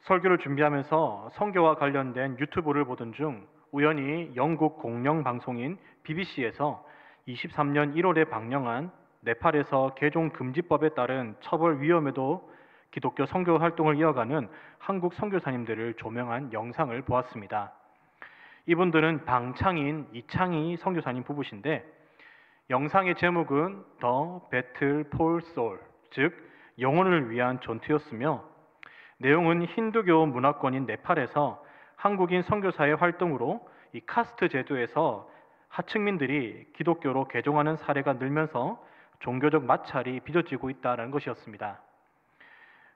설교를 준비하면서 선교와 관련된 유튜브를 보던 중 우연히 영국 공영 방송인 BBC에서 23년 1월에 방영한 네팔에서 개종 금지법에 따른 처벌 위험에도 기독교 선교 활동을 이어가는 한국 선교사님들을 조명한 영상을 보았습니다. 이분들은 방창인, 이창희 선교사님 부부신데 영상의 제목은 The Battle for Soul, 즉 영혼을 위한 전투였으며 내용은 힌두교 문화권인 네팔에서 한국인 선교사의 활동으로 이 카스트 제도에서 하층민들이 기독교로 개종하는 사례가 늘면서 종교적 마찰이 빚어지고 있다는 것이었습니다.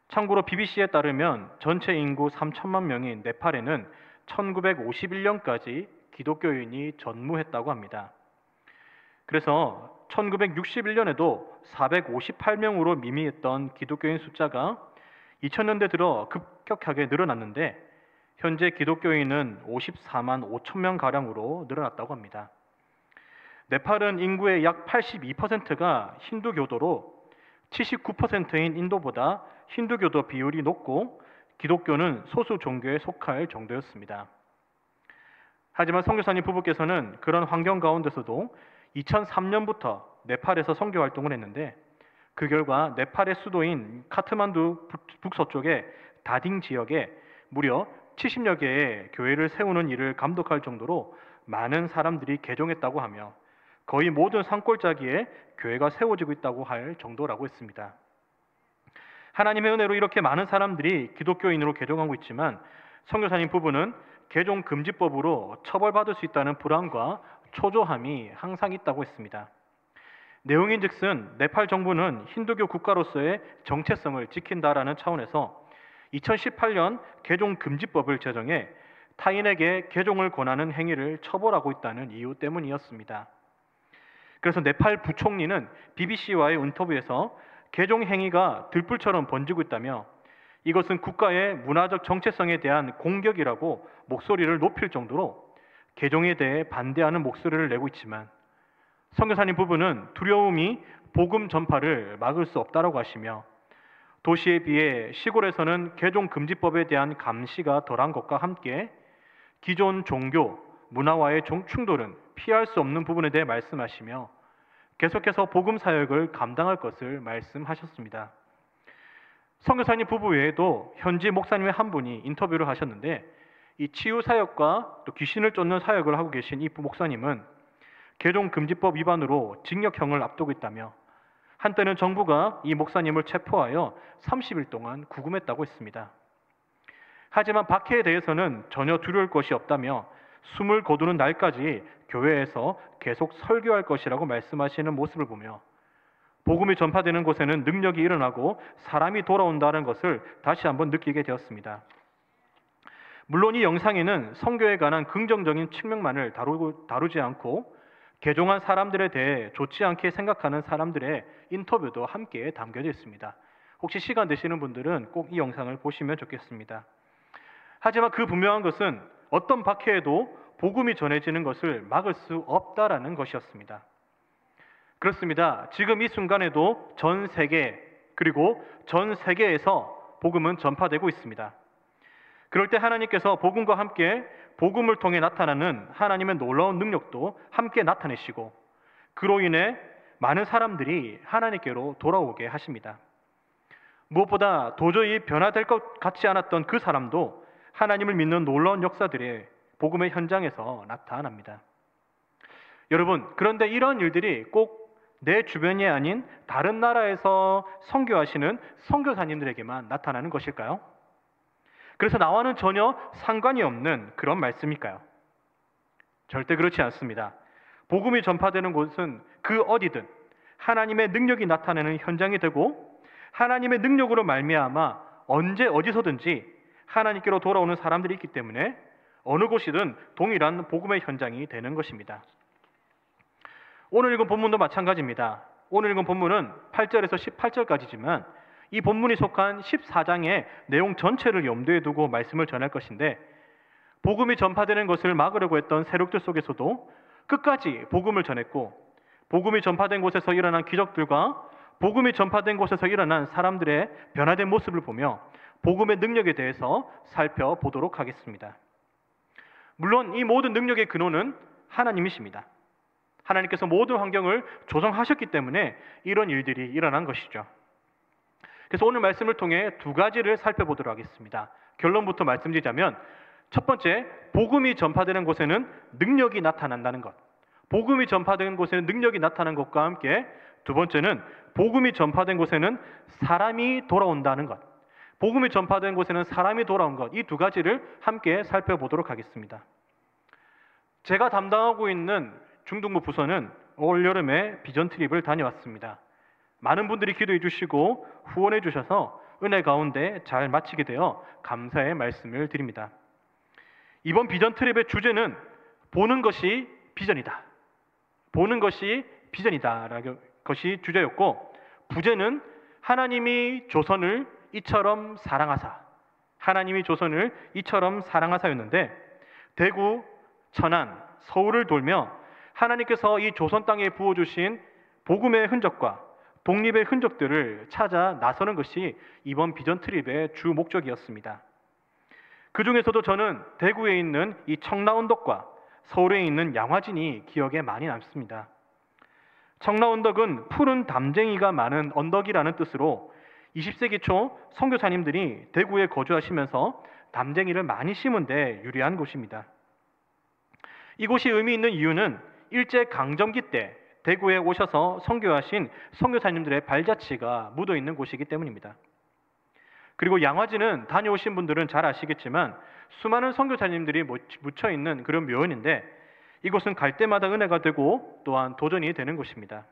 참고로 BBC에 따르면 전체 인구 3천만 명인 네팔에는 1951년까지 기독교인이 전무했다고 합니다. 그래서 1961년에도 458명으로 미미했던 기독교인 숫자가 2000년대 들어 급격하게 늘어났는데 현재 기독교인은 54만 5천 명 가량으로 늘어났다고 합니다. 네팔은 인구의 약 82%가 힌두교도로 79%인 인도보다 힌두교도 비율이 높고 기독교는 소수 종교에 속할 정도였습니다. 하지만 선교사님 부부께서는 그런 환경 가운데서도 2003년부터 네팔에서 선교 활동을 했는데 그 결과 네팔의 수도인 카트만두 북서쪽의 다딩 지역에 무려 70여 개의 교회를 세우는 일을 감독할 정도로 많은 사람들이 개종했다고 하며 거의 모든 산골짜기에 교회가 세워지고 있다고 할 정도라고 했습니다. 하나님의 은혜로 이렇게 많은 사람들이 기독교인으로 개종하고 있지만 선교사님 부부는 개종 금지법으로 처벌받을 수 있다는 불안과 초조함이 항상 있다고 했습니다. 내용인즉슨 네팔 정부는 힌두교 국가로서의 정체성을 지킨다라는 차원에서 2018년 개종 금지법을 제정해 타인에게 개종을 권하는 행위를 처벌하고 있다는 이유 때문이었습니다. 그래서 네팔 부총리는 BBC와의 인터뷰에서 개종 행위가 들불처럼 번지고 있다며 이것은 국가의 문화적 정체성에 대한 공격이라고 목소리를 높일 정도로 개종에 대해 반대하는 목소리를 내고 있지만 선교사님 부부는 두려움이 복음 전파를 막을 수 없다라고 하시며 도시에 비해 시골에서는 개종 금지법에 대한 감시가 덜한 것과 함께 기존 종교, 문화와의 충돌은 피할 수 없는 부분에 대해 말씀하시며 계속해서 복음 사역을 감당할 것을 말씀하셨습니다. 선교사님 부부 외에도 현지 목사님의 한 분이 인터뷰를 하셨는데 이 치유 사역과 또 귀신을 쫓는 사역을 하고 계신 이 목사님은 개종 금지법 위반으로 징역형을 앞두고 있다며 한때는 정부가 이 목사님을 체포하여 30일 동안 구금했다고 했습니다. 하지만 박해에 대해서는 전혀 두려울 것이 없다며 숨을 거두는 날까지 교회에서 계속 설교할 것이라고 말씀하시는 모습을 보며 복음이 전파되는 곳에는 능력이 일어나고 사람이 돌아온다는 것을 다시 한번 느끼게 되었습니다. 물론 이 영상에는 선교에 관한 긍정적인 측면만을 다루지 않고 개종한 사람들에 대해 좋지 않게 생각하는 사람들의 인터뷰도 함께 담겨져 있습니다. 혹시 시간 되시는 분들은 꼭 이 영상을 보시면 좋겠습니다. 하지만 그 분명한 것은 어떤 박해에도 복음이 전해지는 것을 막을 수 없다라는 것이었습니다. 그렇습니다. 지금 이 순간에도 전 세계 그리고 전 세계에서 복음은 전파되고 있습니다. 그럴 때 하나님께서 복음과 함께 복음을 통해 나타나는 하나님의 놀라운 능력도 함께 나타내시고 그로 인해 많은 사람들이 하나님께로 돌아오게 하십니다. 무엇보다 도저히 변화될 것 같지 않았던 그 사람도 하나님을 믿는 놀라운 역사들의 복음의 현장에서 나타납니다. 여러분, 그런데 이런 일들이 꼭 내 주변이 아닌 다른 나라에서 선교하시는 선교사님들에게만 나타나는 것일까요? 그래서 나와는 전혀 상관이 없는 그런 말씀일까요? 절대 그렇지 않습니다. 복음이 전파되는 곳은 그 어디든 하나님의 능력이 나타나는 현장이 되고 하나님의 능력으로 말미암아 언제 어디서든지 하나님께로 돌아오는 사람들이 있기 때문에 어느 곳이든 동일한 복음의 현장이 되는 것입니다. 오늘 읽은 본문도 마찬가지입니다. 오늘 읽은 본문은 8절에서 18절까지지만 이 본문이 속한 14장의 내용 전체를 염두에 두고 말씀을 전할 것인데 복음이 전파되는 것을 막으려고 했던 세력들 속에서도 끝까지 복음을 전했고 복음이 전파된 곳에서 일어난 기적들과 복음이 전파된 곳에서 일어난 사람들의 변화된 모습을 보며 복음의 능력에 대해서 살펴보도록 하겠습니다. 물론 이 모든 능력의 근원은 하나님이십니다. 하나님께서 모든 환경을 조성하셨기 때문에 이런 일들이 일어난 것이죠. 그래서 오늘 말씀을 통해 두 가지를 살펴보도록 하겠습니다. 결론부터 말씀드리자면, 첫 번째, 복음이 전파되는 곳에는 능력이 나타난다는 것. 복음이 전파되는 곳에는 능력이 나타나는 것과 함께, 두 번째는 복음이 전파된 곳에는 사람이 돌아온다는 것. 복음이 전파된 곳에는 사람이 돌아온 것. 이 두 가지를 함께 살펴보도록 하겠습니다. 제가 담당하고 있는 중등부 부서는 올 여름에 비전 트립을 다녀왔습니다. 많은 분들이 기도해 주시고 후원해 주셔서 은혜 가운데 잘 마치게 되어 감사의 말씀을 드립니다. 이번 비전 트립의 주제는 보는 것이 비전이다. 보는 것이 비전이다 라는 것이 주제였고, 부제는 하나님이 조선을 이처럼 사랑하사, 하나님이 조선을 이처럼 사랑하사였는데, 대구, 천안, 서울을 돌며 하나님께서 이 조선 땅에 부어주신 복음의 흔적과 독립의 흔적들을 찾아 나서는 것이 이번 비전 트립의 주 목적이었습니다. 그 중에서도 저는 대구에 있는 이 청라언덕과 서울에 있는 양화진이 기억에 많이 남습니다. 청라언덕은 푸른 담쟁이가 많은 언덕이라는 뜻으로 20세기 초 선교사님들이 대구에 거주하시면서 담쟁이를 많이 심은 데 유리한 곳입니다. 이곳이 의미 있는 이유는 일제강점기 때 대구에 오셔서 선교하신 선교사님들의 발자취가 묻어 있는 곳이기 때문입니다. 그리고 양화진은 다녀오신 분들은 잘 아시겠지만 수많은 선교사님들이 묻혀 있는 그런 묘원인데, 이곳은 갈 때마다 은혜가 되고 또한 도전이 되는 곳입니다.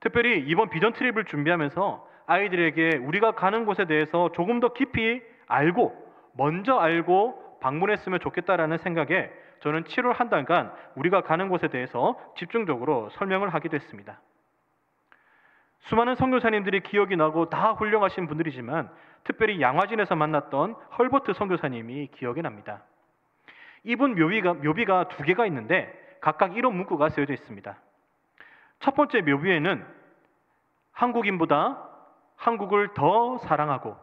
특별히 이번 비전 트립을 준비하면서 아이들에게 우리가 가는 곳에 대해서 조금 더 깊이 먼저 알고 방문했으면 좋겠다라는 생각에 저는 7월 한 달간 우리가 가는 곳에 대해서 집중적으로 설명을 하기도 했습니다. 수많은 선교사님들이 기억이 나고 다 훌륭하신 분들이지만 특별히 양화진에서 만났던 헐버트 선교사님이 기억이 납니다. 이분 묘비가 두 개가 있는데 각각 이런 문구가 쓰여져 있습니다. 첫 번째 묘비에는 한국인보다 한국을 더 사랑하고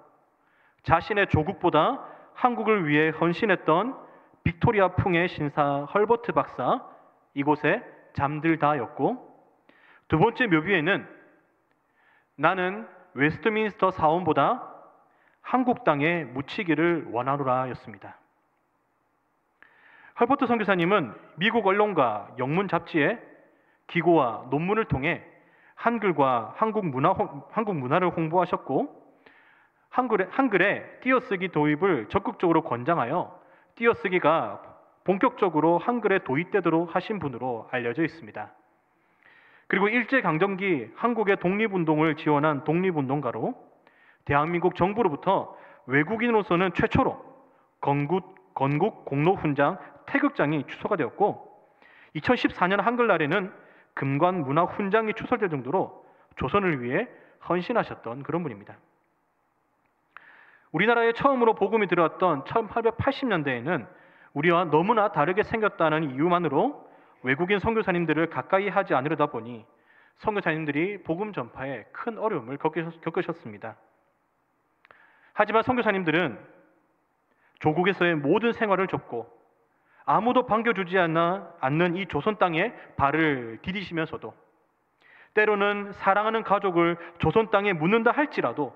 자신의 조국보다 한국을 위해 헌신했던 빅토리아 풍의 신사 헐버트 박사, 이곳에 잠들다였고, 두 번째 묘비에는 나는 웨스트민스터 사원보다 한국 땅에 묻히기를 원하노라 였습니다. 헐버트 선교사님은 미국 언론과 영문 잡지에 기고와 논문을 통해 한글과 한국 문화를 홍보하셨고, 한글의 띄어쓰기 도입을 적극적으로 권장하여 띄어쓰기가 본격적으로 한글에 도입되도록 하신 분으로 알려져 있습니다. 그리고 일제강점기 한국의 독립운동을 지원한 독립운동가로 대한민국 정부로부터 외국인으로서는 최초로 건국 공로훈장 태극장이 추서가 되었고, 2014년 한글날에는 금관문화훈장이 추설될 정도로 조선을 위해 헌신하셨던 그런 분입니다. 우리나라에 처음으로 복음이 들어왔던 1880년대에는 우리와 너무나 다르게 생겼다는 이유만으로 외국인 선교사님들을 가까이 하지 않으려다 보니 선교사님들이 복음 전파에 큰 어려움을 겪으셨습니다. 하지만 선교사님들은 조국에서의 모든 생활을 접고 아무도 반겨주지 않는 이 조선 땅에 발을 디디시면서도, 때로는 사랑하는 가족을 조선 땅에 묻는다 할지라도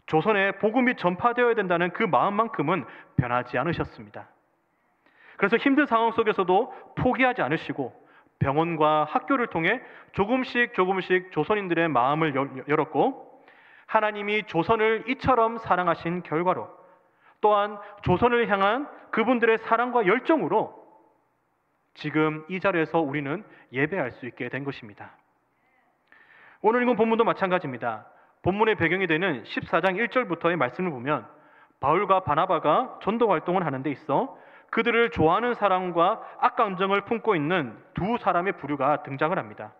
조선에 복음이 전파되어야 된다는 그 마음만큼은 변하지 않으셨습니다. 그래서 힘든 상황 속에서도 포기하지 않으시고 병원과 학교를 통해 조금씩 조선인들의 마음을 열었고, 하나님이 조선을 이처럼 사랑하신 결과로 또한 조선을 향한 그분들의 사랑과 열정으로 지금 이 자리에서 우리는 예배할 수 있게 된 것입니다. 오늘 읽은 본문도 마찬가지입니다. 본문의 배경이 되는 14장 1절부터의 말씀을 보면 바울과 바나바가 전도 활동을 하는 데 있어 그들을 좋아하는 사람과 악감정을 품고 있는 두 사람의 부류가 등장을 합니다.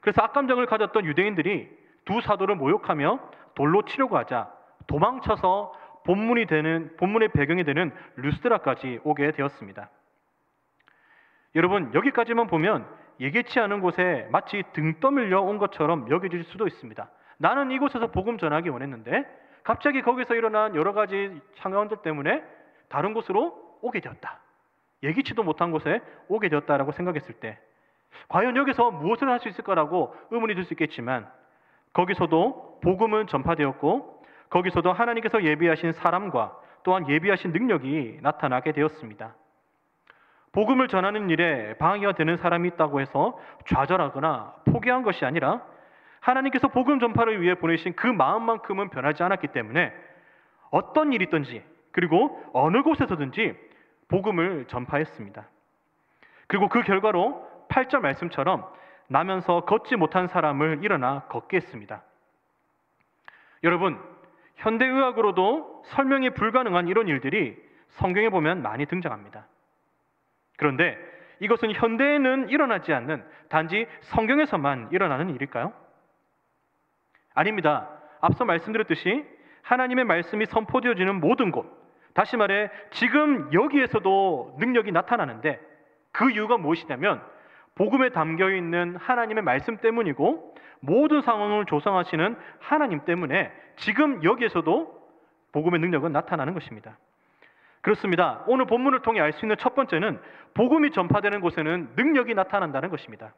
그래서 악감정을 가졌던 유대인들이 두 사도를 모욕하며 돌로 치려고 하자 도망쳐서 본문의 배경이 되는 류스드라까지 오게 되었습니다. 여러분, 여기까지만 보면 예기치 않은 곳에 마치 등 떠밀려 온 것처럼 여겨질 수도 있습니다. 나는 이곳에서 복음 전하기 원했는데 갑자기 거기서 일어난 여러 가지 상황들 때문에 다른 곳으로 오게 되었다. 예기치도 못한 곳에 오게 되었다라고 생각했을 때 과연 여기서 무엇을 할 수 있을 거라고 의문이 들 수 있겠지만 거기서도 복음은 전파되었고 거기서도 하나님께서 예비하신 사람과 또한 예비하신 능력이 나타나게 되었습니다. 복음을 전하는 일에 방해가 되는 사람이 있다고 해서 좌절하거나 포기한 것이 아니라 하나님께서 복음 전파를 위해 보내신 그 마음만큼은 변하지 않았기 때문에 어떤 일이 있든지 그리고 어느 곳에서든지 복음을 전파했습니다. 그리고 그 결과로 8절 말씀처럼 나면서 걷지 못한 사람을 일어나 걷게 했습니다. 여러분, 현대의학으로도 설명이 불가능한 이런 일들이 성경에 보면 많이 등장합니다. 그런데 이것은 현대에는 일어나지 않는 단지 성경에서만 일어나는 일일까요? 아닙니다. 앞서 말씀드렸듯이 하나님의 말씀이 선포되어지는 모든 곳, 다시 말해 지금 여기에서도 능력이 나타나는데 그 이유가 무엇이냐면 복음에 담겨있는 하나님의 말씀 때문이고 모든 상황을 조성하시는 하나님 때문에 지금 여기에서도 복음의 능력은 나타나는 것입니다. 그렇습니다. 오늘 본문을 통해 알 수 있는 첫 번째는 복음이 전파되는 곳에는 능력이 나타난다는 것입니다.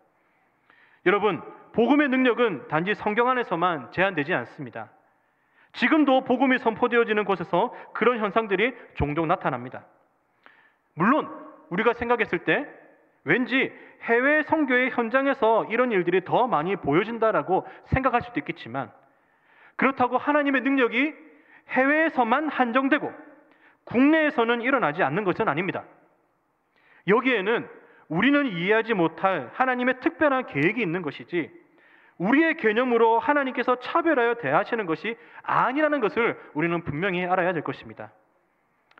여러분, 복음의 능력은 단지 성경 안에서만 제한되지 않습니다. 지금도 복음이 선포되어지는 곳에서 그런 현상들이 종종 나타납니다. 물론 우리가 생각했을 때 왠지 해외 선교의 현장에서 이런 일들이 더 많이 보여진다라고 생각할 수도 있겠지만 그렇다고 하나님의 능력이 해외에서만 한정되고 국내에서는 일어나지 않는 것은 아닙니다. 여기에는 우리는 이해하지 못할 하나님의 특별한 계획이 있는 것이지 우리의 개념으로 하나님께서 차별하여 대하시는 것이 아니라는 것을 우리는 분명히 알아야 될 것입니다.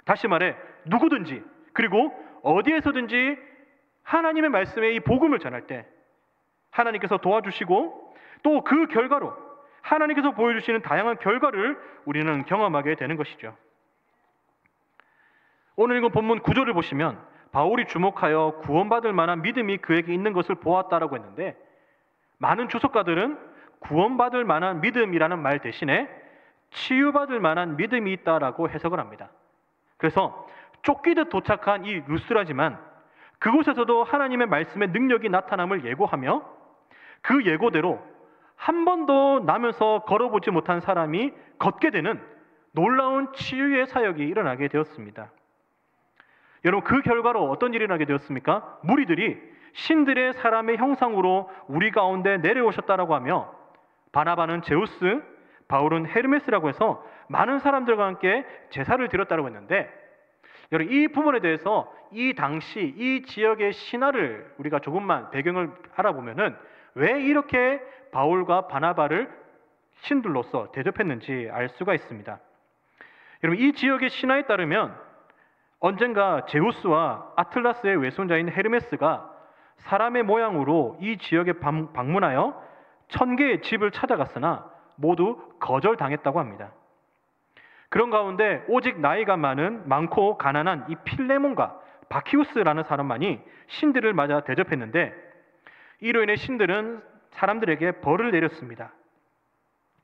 다시 말해 누구든지 그리고 어디에서든지 하나님의 말씀에 이 복음을 전할 때 하나님께서 도와주시고 또 그 결과로 하나님께서 보여주시는 다양한 결과를 우리는 경험하게 되는 것이죠. 오늘 읽은 본문 9절을 보시면 바울이 주목하여 구원받을 만한 믿음이 그에게 있는 것을 보았다라고 했는데 많은 주석가들은 구원받을 만한 믿음이라는 말 대신에 치유받을 만한 믿음이 있다라고 해석을 합니다. 그래서 쫓기듯 도착한 이 루스라지만 그곳에서도 하나님의 말씀의 능력이 나타남을 예고하며 그 예고대로 한 번도 나면서 걸어보지 못한 사람이 걷게 되는 놀라운 치유의 사역이 일어나게 되었습니다. 여러분, 그 결과로 어떤 일이 일어나게 되었습니까? 무리들이 신들의 사람의 형상으로 우리 가운데 내려오셨다라고 하며 바나바는 제우스, 바울은 헤르메스라고 해서 많은 사람들과 함께 제사를 드렸다고 했는데 여러분, 이 부분에 대해서 이 당시 이 지역의 신화를 우리가 조금만 배경을 알아보면은 왜 이렇게 바울과 바나바를 신들로서 대접했는지 알 수가 있습니다. 여러분, 이 지역의 신화에 따르면 언젠가 제우스와 아틀라스의 외손자인 헤르메스가 사람의 모양으로 이 지역에 방문하여 1000개의 집을 찾아갔으나 모두 거절당했다고 합니다. 그런 가운데 오직 나이가 많고 가난한 이 필레몬과 바키우스라는 사람만이 신들을 맞아 대접했는데 이로 인해 신들은 사람들에게 벌을 내렸습니다.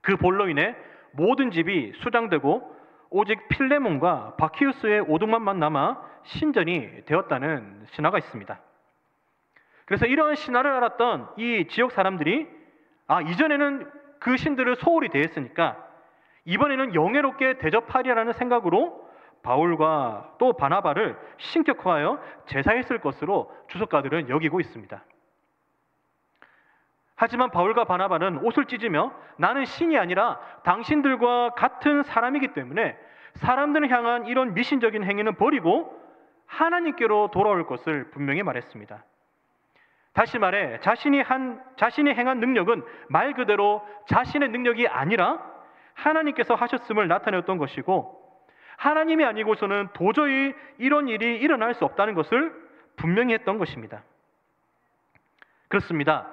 그 벌로 인해 모든 집이 수장되고 오직 필레몬과 바키우스의 오두막만 남아 신전이 되었다는 신화가 있습니다. 그래서 이러한 신화를 알았던 이 지역 사람들이 이전에는 그 신들을 소홀히 대했으니까 이번에는 영예롭게 대접하리라는 생각으로 바울과 또 바나바를 신격화하여 제사했을 것으로 주석가들은 여기고 있습니다. 하지만 바울과 바나바는 옷을 찢으며 나는 신이 아니라 당신들과 같은 사람이기 때문에 사람들을 향한 이런 미신적인 행위는 버리고 하나님께로 돌아올 것을 분명히 말했습니다. 다시 말해 자신이 행한 능력은 말 그대로 자신의 능력이 아니라 하나님께서 하셨음을 나타내었던 것이고 하나님이 아니고서는 도저히 이런 일이 일어날 수 없다는 것을 분명히 했던 것입니다. 그렇습니다.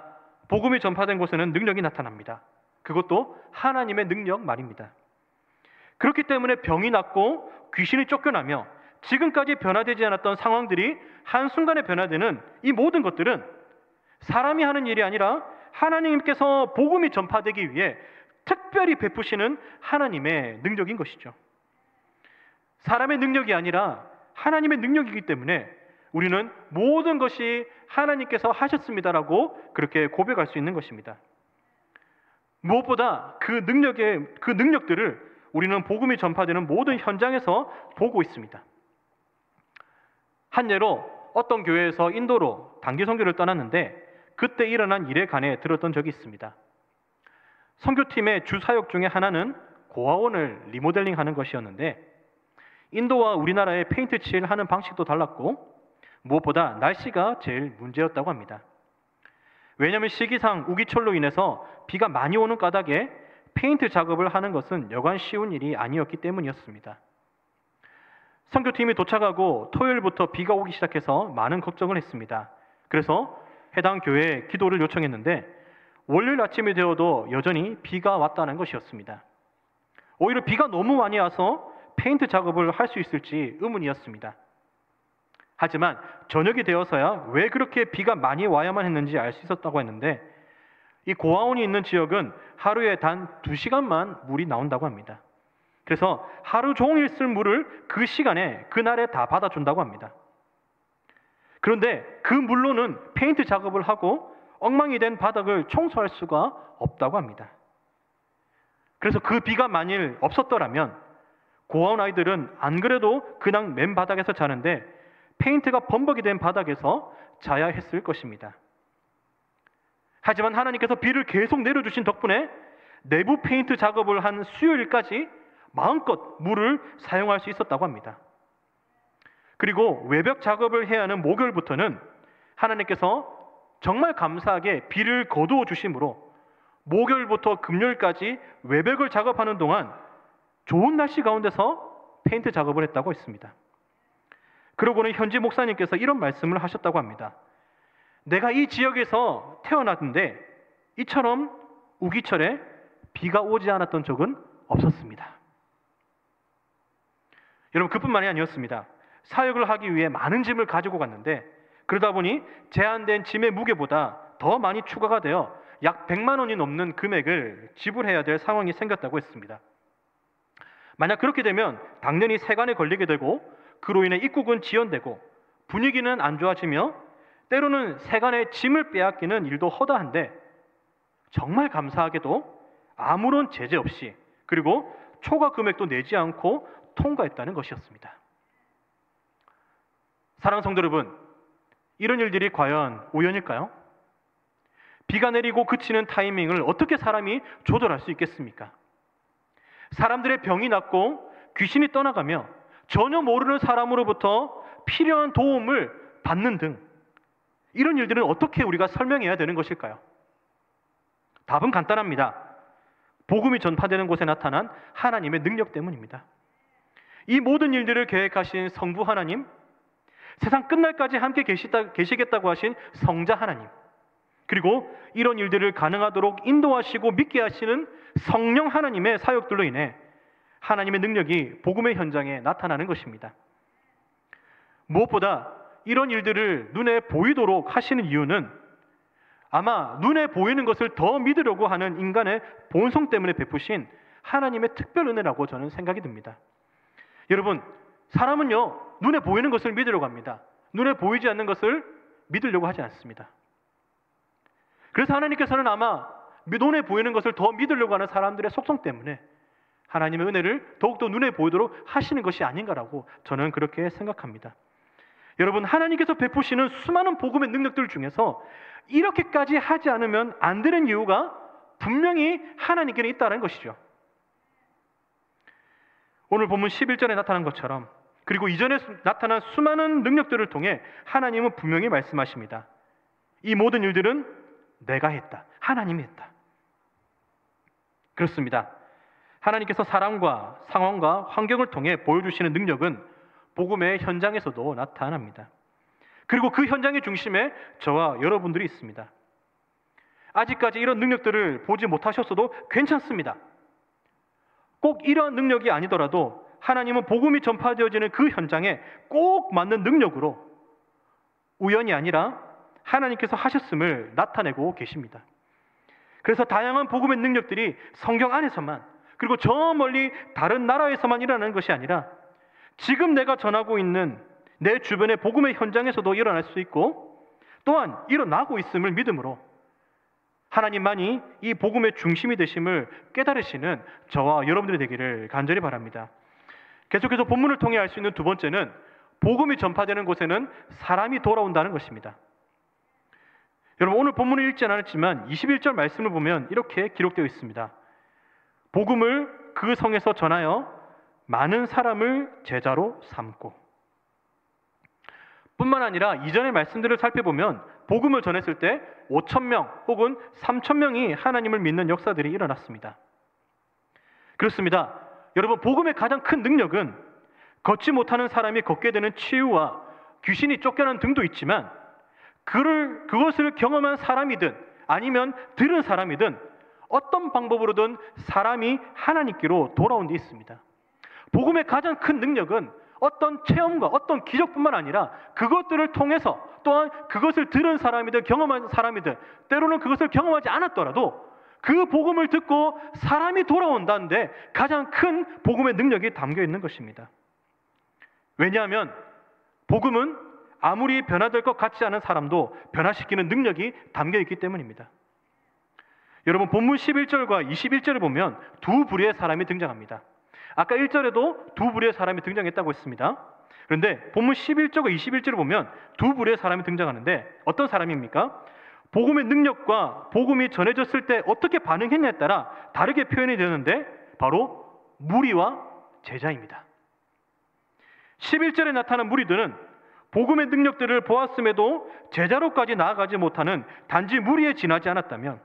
복음이 전파된 곳에는 능력이 나타납니다. 그것도 하나님의 능력 말입니다. 그렇기 때문에 병이 낫고 귀신이 쫓겨나며 지금까지 변화되지 않았던 상황들이 한순간에 변화되는 이 모든 것들은 사람이 하는 일이 아니라 하나님께서 복음이 전파되기 위해 특별히 베푸시는 하나님의 능력인 것이죠. 사람의 능력이 아니라 하나님의 능력이기 때문에 우리는 모든 것이 하나님께서 하셨습니다라고 그렇게 고백할 수 있는 것입니다. 무엇보다 그 능력들을 우리는 복음이 전파되는 모든 현장에서 보고 있습니다. 한 예로 어떤 교회에서 인도로 단기 선교를 떠났는데 그때 일어난 일에 관해 들었던 적이 있습니다. 선교팀의 주 사역 중에 하나는 고아원을 리모델링하는 것이었는데 인도와 우리나라의 페인트 칠하는 방식도 달랐고 무엇보다 날씨가 제일 문제였다고 합니다. 왜냐하면 시기상 우기철로 인해서 비가 많이 오는 까닭에 페인트 작업을 하는 것은 여간 쉬운 일이 아니었기 때문이었습니다. 선교팀이 도착하고 토요일부터 비가 오기 시작해서 많은 걱정을 했습니다. 그래서 해당 교회에 기도를 요청했는데 월요일 아침이 되어도 여전히 비가 왔다는 것이었습니다. 오히려 비가 너무 많이 와서 페인트 작업을 할 수 있을지 의문이었습니다. 하지만 저녁이 되어서야 왜 그렇게 비가 많이 와야만 했는지 알 수 있었다고 했는데 이 고아원이 있는 지역은 하루에 단 2시간만 물이 나온다고 합니다. 그래서 하루 종일 쓸 물을 그 시간에 그날에 다 받아준다고 합니다. 그런데 그 물로는 페인트 작업을 하고 엉망이 된 바닥을 청소할 수가 없다고 합니다. 그래서 그 비가 만일 없었더라면 고아원 아이들은 안 그래도 그냥 맨 바닥에서 자는데 페인트가 범벅이 된 바닥에서 자야 했을 것입니다. 하지만 하나님께서 비를 계속 내려주신 덕분에 내부 페인트 작업을 한 수요일까지 마음껏 물을 사용할 수 있었다고 합니다. 그리고 외벽 작업을 해야 하는 목요일부터는 하나님께서 정말 감사하게 비를 거두어 주심으로 목요일부터 금요일까지 외벽을 작업하는 동안 좋은 날씨 가운데서 페인트 작업을 했다고 했습니다. 그러고는 현지 목사님께서 이런 말씀을 하셨다고 합니다. 내가 이 지역에서 태어났는데 이처럼 우기철에 비가 오지 않았던 적은 없었습니다. 여러분, 그뿐만이 아니었습니다. 사역을 하기 위해 많은 짐을 가지고 갔는데 그러다 보니 제한된 짐의 무게보다 더 많이 추가가 되어 약 100만 원이 넘는 금액을 지불해야 될 상황이 생겼다고 했습니다. 만약 그렇게 되면 당연히 세관에 걸리게 되고 그로 인해 입국은 지연되고 분위기는 안 좋아지며 때로는 세관의 짐을 빼앗기는 일도 허다한데 정말 감사하게도 아무런 제재 없이 그리고 초과 금액도 내지 않고 통과했다는 것이었습니다. 사랑하는 성도 여러분, 이런 일들이 과연 우연일까요? 비가 내리고 그치는 타이밍을 어떻게 사람이 조절할 수 있겠습니까? 사람들의 병이 낫고 귀신이 떠나가며 전혀 모르는 사람으로부터 필요한 도움을 받는 등 이런 일들은 어떻게 우리가 설명해야 되는 것일까요? 답은 간단합니다. 복음이 전파되는 곳에 나타난 하나님의 능력 때문입니다. 이 모든 일들을 계획하신 성부 하나님, 세상 끝날까지 함께 계시겠다고 하신 성자 하나님, 그리고 이런 일들을 가능하도록 인도하시고 믿게 하시는 성령 하나님의 사역들로 인해 하나님의 능력이 복음의 현장에 나타나는 것입니다. 무엇보다 이런 일들을 눈에 보이도록 하시는 이유는 아마 눈에 보이는 것을 더 믿으려고 하는 인간의 본성 때문에 베푸신 하나님의 특별 은혜라고 저는 생각이 듭니다. 여러분, 사람은요, 눈에 보이는 것을 믿으려고 합니다. 눈에 보이지 않는 것을 믿으려고 하지 않습니다. 그래서 하나님께서는 아마 눈에 보이는 것을 더 믿으려고 하는 사람들의 속성 때문에 하나님의 은혜를 더욱더 눈에 보이도록 하시는 것이 아닌가라고 저는 그렇게 생각합니다. 여러분, 하나님께서 베푸시는 수많은 복음의 능력들 중에서 이렇게까지 하지 않으면 안 되는 이유가 분명히 하나님께는 있다는 것이죠. 오늘 본문 11절에 나타난 것처럼 그리고 이전에 나타난 수많은 능력들을 통해 하나님은 분명히 말씀하십니다. 이 모든 일들은 내가 했다. 하나님이 했다. 그렇습니다. 하나님께서 사람과 상황과 환경을 통해 보여주시는 능력은 복음의 현장에서도 나타납니다. 그리고 그 현장의 중심에 저와 여러분들이 있습니다. 아직까지 이런 능력들을 보지 못하셨어도 괜찮습니다. 꼭 이러한 능력이 아니더라도 하나님은 복음이 전파되어지는 그 현장에 꼭 맞는 능력으로 우연이 아니라 하나님께서 하셨음을 나타내고 계십니다. 그래서 다양한 복음의 능력들이 성경 안에서만, 그리고 저 멀리 다른 나라에서만 일어나는 것이 아니라 지금 내가 전하고 있는 내 주변의 복음의 현장에서도 일어날 수 있고, 또한 일어나고 있음을 믿음으로 하나님만이 이 복음의 중심이 되심을 깨달으시는 저와 여러분들이 되기를 간절히 바랍니다. 계속해서 본문을 통해 알 수 있는 두 번째는, 복음이 전파되는 곳에는 사람이 돌아온다는 것입니다. 여러분, 오늘 본문을 읽지 않았지만 21절 말씀을 보면 이렇게 기록되어 있습니다. 복음을 그 성에서 전하여 많은 사람을 제자로 삼고. 뿐만 아니라 이전의 말씀들을 살펴보면 복음을 전했을 때 5,000명 혹은 3,000명이 하나님을 믿는 역사들이 일어났습니다. 그렇습니다. 여러분, 복음의 가장 큰 능력은 걷지 못하는 사람이 걷게 되는 치유와 귀신이 쫓겨난 등도 있지만, 그것을 경험한 사람이든 아니면 들은 사람이든 어떤 방법으로든 사람이 하나님께로 돌아온 데 있습니다. 복음의 가장 큰 능력은 어떤 체험과 어떤 기적뿐만 아니라 그것들을 통해서, 또한 그것을 들은 사람이든 경험한 사람이든, 때로는 그것을 경험하지 않았더라도 그 복음을 듣고 사람이 돌아온다는데 가장 큰 복음의 능력이 담겨 있는 것입니다. 왜냐하면 복음은 아무리 변화될 것 같지 않은 사람도 변화시키는 능력이 담겨 있기 때문입니다. 여러분, 본문 11절과 21절을 보면 두 부류의 사람이 등장합니다. 아까 1절에도 두 부류의 사람이 등장했다고 했습니다. 그런데 본문 11절과 21절을 보면 두 부류의 사람이 등장하는데 어떤 사람입니까? 복음의 능력과 복음이 전해졌을 때 어떻게 반응했냐에 따라 다르게 표현이 되는데 바로 무리와 제자입니다. 11절에 나타난 무리들은 복음의 능력들을 보았음에도 제자로까지 나아가지 못하는 단지 무리에 지나지 않았다면,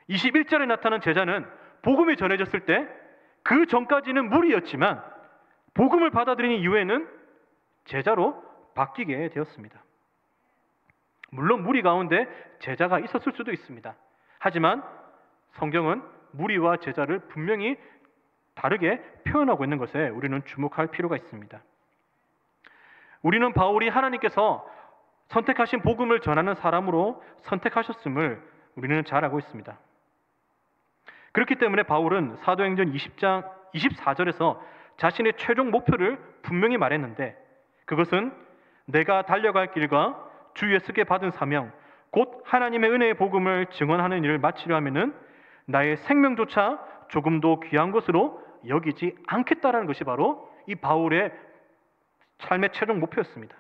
21절에 나타난 제자는 복음이 전해졌을 때 그 전까지는 무리였지만 복음을 받아들인 이후에는 제자로 바뀌게 되었습니다. 물론 무리 가운데 제자가 있었을 수도 있습니다. 하지만 성경은 무리와 제자를 분명히 다르게 표현하고 있는 것에 우리는 주목할 필요가 있습니다. 우리는 바울이 하나님께서 선택하신 복음을 전하는 사람으로 선택하셨음을 우리는 잘 알고 있습니다. 그렇기 때문에 바울은 사도행전 20장 24절에서 자신의 최종 목표를 분명히 말했는데, 그것은 내가 달려갈 길과 주 예수께 받은 사명, 곧 하나님의 은혜의 복음을 증언하는 일을 마치려 하면은 나의 생명조차 조금도 귀한 것으로 여기지 않겠다라는 것이 바로 이 바울의 삶의 최종 목표였습니다.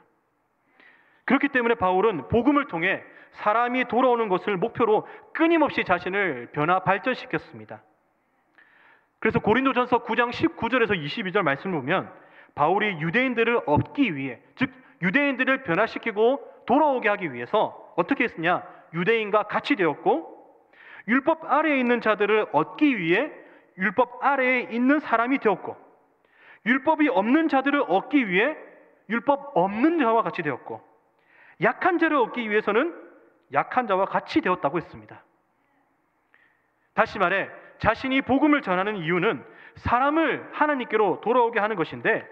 그렇기 때문에 바울은 복음을 통해 사람이 돌아오는 것을 목표로 끊임없이 자신을 변화 발전시켰습니다. 그래서 고린도전서 9장 19절에서 22절 말씀을 보면 바울이 유대인들을 얻기 위해, 즉 유대인들을 변화시키고 돌아오게 하기 위해서 어떻게 했느냐? 유대인과 같이 되었고, 율법 아래에 있는 자들을 얻기 위해 율법 아래에 있는 사람이 되었고, 율법이 없는 자들을 얻기 위해 율법 없는 자와 같이 되었고, 약한 자를 얻기 위해서는 약한 자와 같이 되었다고 했습니다. 다시 말해 자신이 복음을 전하는 이유는 사람을 하나님께로 돌아오게 하는 것인데,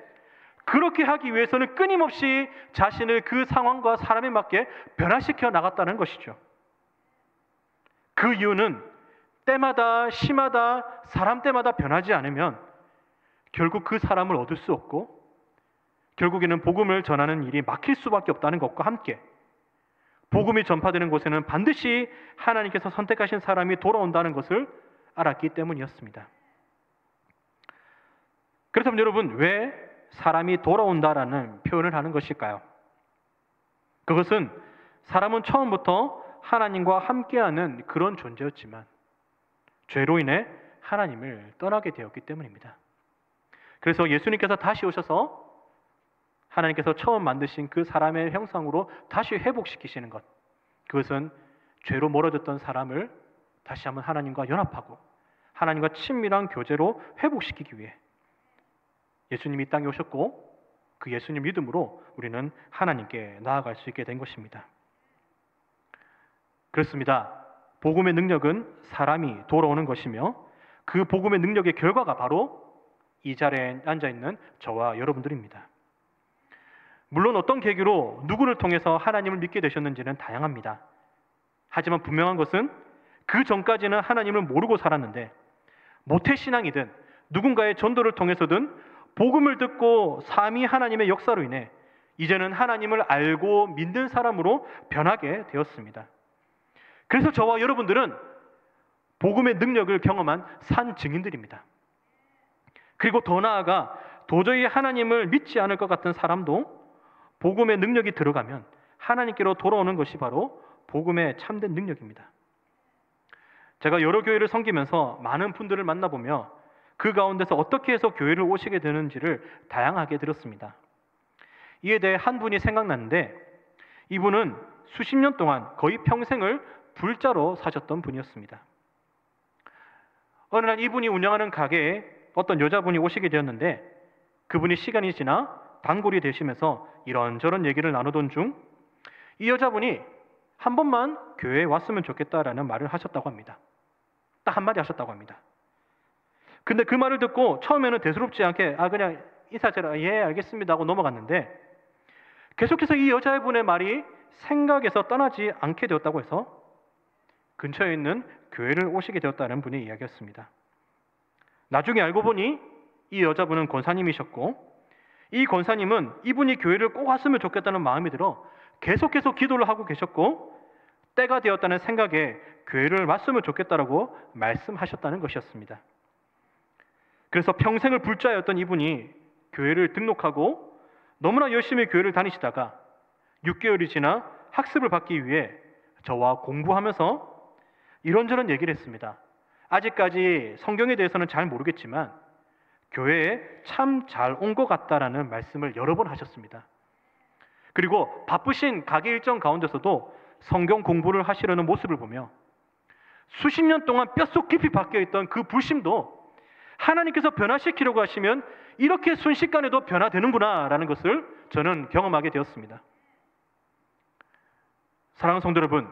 그렇게 하기 위해서는 끊임없이 자신을 그 상황과 사람에 맞게 변화시켜 나갔다는 것이죠. 그 이유는 때마다 시마다 사람 때마다 변하지 않으면 결국 그 사람을 얻을 수 없고, 결국에는 복음을 전하는 일이 막힐 수밖에 없다는 것과 함께 복음이 전파되는 곳에는 반드시 하나님께서 선택하신 사람이 돌아온다는 것을 알았기 때문이었습니다. 그렇다면 여러분, 왜 사람이 돌아온다라는 표현을 하는 것일까요? 그것은 사람은 처음부터 하나님과 함께하는 그런 존재였지만 죄로 인해 하나님을 떠나게 되었기 때문입니다. 그래서 예수님께서 다시 오셔서 하나님께서 처음 만드신 그 사람의 형상으로 다시 회복시키시는 것, 그것은 죄로 멀어졌던 사람을 다시 한번 하나님과 연합하고 하나님과 친밀한 교제로 회복시키기 위해 예수님이 이 땅에 오셨고, 그 예수님 믿음으로 우리는 하나님께 나아갈 수 있게 된 것입니다. 그렇습니다. 복음의 능력은 사람이 돌아오는 것이며, 그 복음의 능력의 결과가 바로 이 자리에 앉아있는 저와 여러분들입니다. 물론 어떤 계기로 누구를 통해서 하나님을 믿게 되셨는지는 다양합니다. 하지만 분명한 것은 그 전까지는 하나님을 모르고 살았는데 모태신앙이든 누군가의 전도를 통해서든 복음을 듣고 삼위 하나님의 역사로 인해 이제는 하나님을 알고 믿는 사람으로 변하게 되었습니다. 그래서 저와 여러분들은 복음의 능력을 경험한 산 증인들입니다. 그리고 더 나아가 도저히 하나님을 믿지 않을 것 같은 사람도 복음의 능력이 들어가면 하나님께로 돌아오는 것이 바로 복음의 참된 능력입니다. 제가 여러 교회를 섬기면서 많은 분들을 만나보며 그 가운데서 어떻게 해서 교회를 오시게 되는지를 다양하게 들었습니다. 이에 대해 한 분이 생각났는데 이분은 수십 년 동안 거의 평생을 불자로 사셨던 분이었습니다. 어느 날 이분이 운영하는 가게에 어떤 여자분이 오시게 되었는데 그분이 시간이 지나 단골이 되시면서 이런저런 얘기를 나누던 중 이 여자분이 한 번만 교회에 왔으면 좋겠다라는 말을 하셨다고 합니다. 딱 한마디 하셨다고 합니다. 근데 그 말을 듣고 처음에는 대수롭지 않게 그냥 인사드려 예 알겠습니다 하고 넘어갔는데 계속해서 이 여자분의 말이 생각에서 떠나지 않게 되었다고 해서 근처에 있는 교회를 오시게 되었다는 분의 이야기였습니다. 나중에 알고 보니 이 여자분은 권사님이셨고 이 권사님은 이분이 교회를 꼭 왔으면 좋겠다는 마음이 들어 계속해서 기도를 하고 계셨고 때가 되었다는 생각에 교회를 왔으면 좋겠다라고 말씀하셨다는 것이었습니다. 그래서 평생을 불자였던 이분이 교회를 등록하고 너무나 열심히 교회를 다니시다가 6개월이 지나 학습을 받기 위해 저와 공부하면서 이런저런 얘기를 했습니다. 아직까지 성경에 대해서는 잘 모르겠지만 교회에 참 잘 온 것 같다라는 말씀을 여러 번 하셨습니다. 그리고 바쁘신 가게 일정 가운데서도 성경 공부를 하시려는 모습을 보며 수십 년 동안 뼛속 깊이 박혀있던 그 불심도 하나님께서 변화시키려고 하시면 이렇게 순식간에도 변화되는구나 라는 것을 저는 경험하게 되었습니다. 사랑하는 성도 여러분,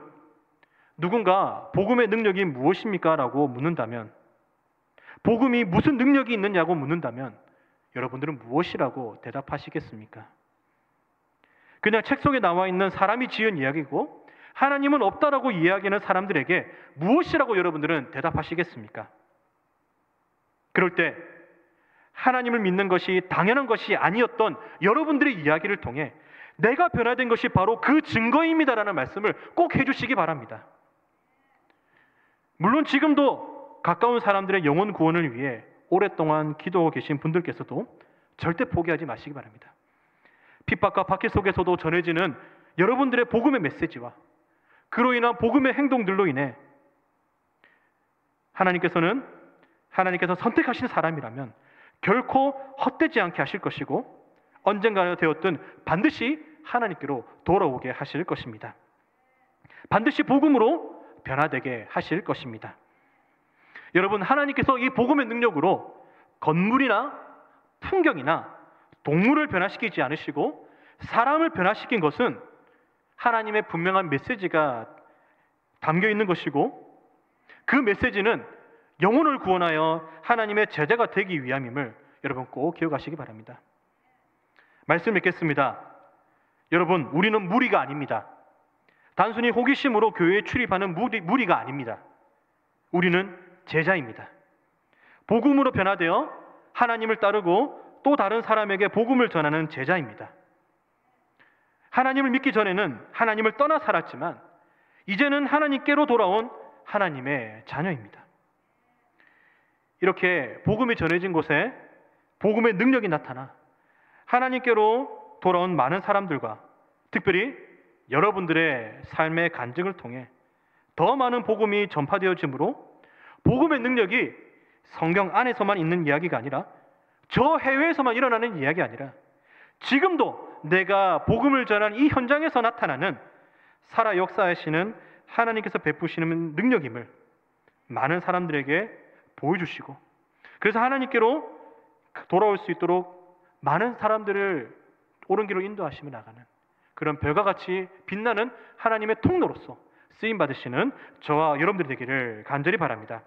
누군가 복음의 능력이 무엇입니까? 라고 묻는다면, 복음이 무슨 능력이 있느냐고 묻는다면 여러분들은 무엇이라고 대답하시겠습니까? 그냥 책 속에 나와 있는 사람이 지은 이야기고 하나님은 없다라고 이야기하는 사람들에게 무엇이라고 여러분들은 대답하시겠습니까? 그럴 때 하나님을 믿는 것이 당연한 것이 아니었던 여러분들의 이야기를 통해 내가 변화된 것이 바로 그 증거입니다라는 말씀을 꼭 해주시기 바랍니다. 물론 지금도 가까운 사람들의 영혼 구원을 위해 오랫동안 기도하고 계신 분들께서도 절대 포기하지 마시기 바랍니다. 핍박과 박해 속에서도 전해지는 여러분들의 복음의 메시지와 그로 인한 복음의 행동들로 인해 하나님께서 선택하신 사람이라면 결코 헛되지 않게 하실 것이고 언젠가 되었든 반드시 하나님께로 돌아오게 하실 것입니다. 반드시 복음으로 변화되게 하실 것입니다. 여러분, 하나님께서 이 복음의 능력으로 건물이나 풍경이나 동물을 변화시키지 않으시고 사람을 변화시킨 것은 하나님의 분명한 메시지가 담겨 있는 것이고 그 메시지는 영혼을 구원하여 하나님의 제자가 되기 위함임을 여러분 꼭 기억하시기 바랍니다. 말씀 읽겠습니다. 여러분, 우리는 무리가 아닙니다. 단순히 호기심으로 교회에 출입하는 무리가 아닙니다. 우리는 제자입니다. 복음으로 변화되어 하나님을 따르고 또 다른 사람에게 복음을 전하는 제자입니다. 하나님을 믿기 전에는 하나님을 떠나 살았지만 이제는 하나님께로 돌아온 하나님의 자녀입니다. 이렇게 복음이 전해진 곳에 복음의 능력이 나타나 하나님께로 돌아온 많은 사람들과 특별히 여러분들의 삶의 간증을 통해 더 많은 복음이 전파되어지므로 복음의 능력이 성경 안에서만 있는 이야기가 아니라 저 해외에서만 일어나는 이야기가 아니라 지금도 내가 복음을 전한 이 현장에서 나타나는 살아 역사하시는 하나님께서 베푸시는 능력임을 많은 사람들에게 보여주시고 그래서 하나님께로 돌아올 수 있도록 많은 사람들을 옳은 길로 인도하시며 나가는 그런 별과 같이 빛나는 하나님의 통로로서 쓰임받으시는 저와 여러분들이 되기를 간절히 바랍니다.